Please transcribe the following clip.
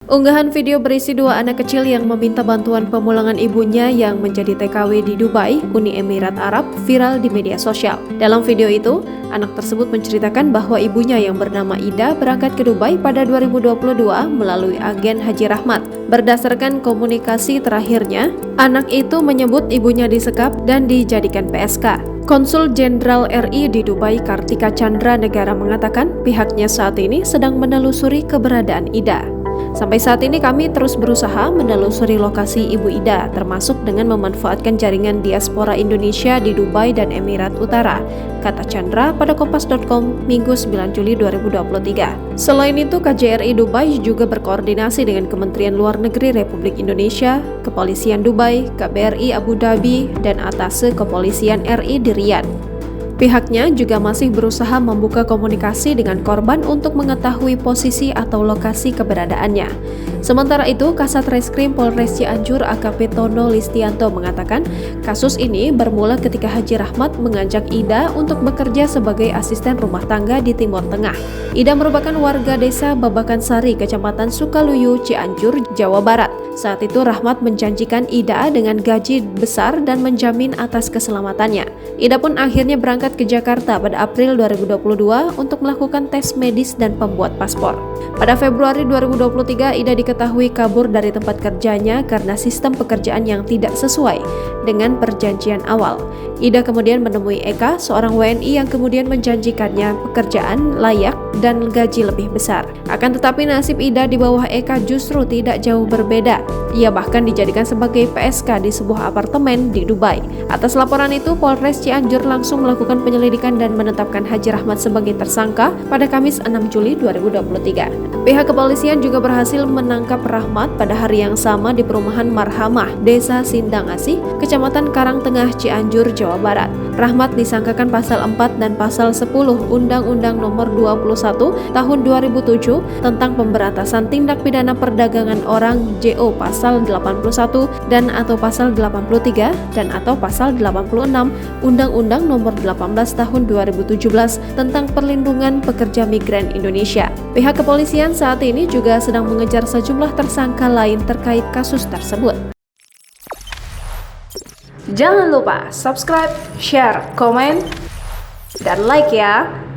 Unggahan video berisi dua anak kecil yang meminta bantuan pemulangan ibunya yang menjadi TKW di Dubai, Uni Emirat Arab, viral di media sosial. Dalam video itu, anak tersebut menceritakan bahwa ibunya yang bernama Ida berangkat ke Dubai pada 2022 melalui agen Haji Rahmat. Berdasarkan komunikasi terakhirnya, anak itu menyebut ibunya disekap dan dijadikan PSK. Konsul Jenderal RI di Dubai Kartika Chandra Negara mengatakan pihaknya saat ini sedang menelusuri keberadaan Ida. Sampai saat ini kami terus berusaha menelusuri lokasi Ibu Ida, termasuk dengan memanfaatkan jaringan diaspora Indonesia di Dubai dan Emirat Utara, kata Chandra pada Kompas.com Minggu 9 Juli 2023. Selain itu, KJRI Dubai juga berkoordinasi dengan Kementerian Luar Negeri Republik Indonesia, Kepolisian Dubai, KBRI Abu Dhabi, dan Atase Kepolisian RI di Riyadh. Pihaknya juga masih berusaha membuka komunikasi dengan korban untuk mengetahui posisi atau lokasi keberadaannya. Sementara itu, Kasat Reskrim Polres Cianjur AKP Tono Listianto mengatakan kasus ini bermula ketika Haji Rahmat mengajak Ida untuk bekerja sebagai asisten rumah tangga di Timur Tengah. Ida merupakan warga desa Babakan Sari, Kecamatan Sukaluyu, Cianjur, Jawa Barat. Saat itu Rahmat menjanjikan Ida dengan gaji besar dan menjamin atas keselamatannya. Ida pun akhirnya berangkat ke Jakarta pada April 2022 untuk melakukan tes medis dan pembuat paspor. Pada Februari 2023, Ida diketahui kabur dari tempat kerjanya karena sistem pekerjaan yang tidak sesuai dengan perjanjian awal. Ida kemudian menemui Eka, seorang WNI yang kemudian menjanjikannya pekerjaan layak dan gaji lebih besar. Akan tetapi nasib Ida di bawah Eka justru tidak jauh berbeda. Ia bahkan dijadikan sebagai PSK di sebuah apartemen di Dubai. Atas laporan itu, Polres Cianjur langsung melakukan penyelidikan dan menetapkan Haji Rahmat sebagai tersangka pada Kamis 6 Juli 2023. Pihak kepolisian juga berhasil menangkap Rahmat pada hari yang sama di perumahan Marhamah, Desa Sindang Asih, Kecamatan Karangtengah, Cianjur, Jawa Barat. Rahmat disangkakan pasal 4 dan pasal 10 Undang-Undang Nomor 21 Tahun 2007 tentang pemberantasan tindak pidana perdagangan orang JO pasal 81 dan atau pasal 83 dan atau pasal 86 Undang-Undang Nomor 18 Tahun 2017 tentang perlindungan pekerja migran Indonesia. Pihak kepolisian saat ini juga sedang mengejar sejumlah tersangka lain terkait kasus tersebut. Jangan lupa subscribe, share, komen, dan like ya!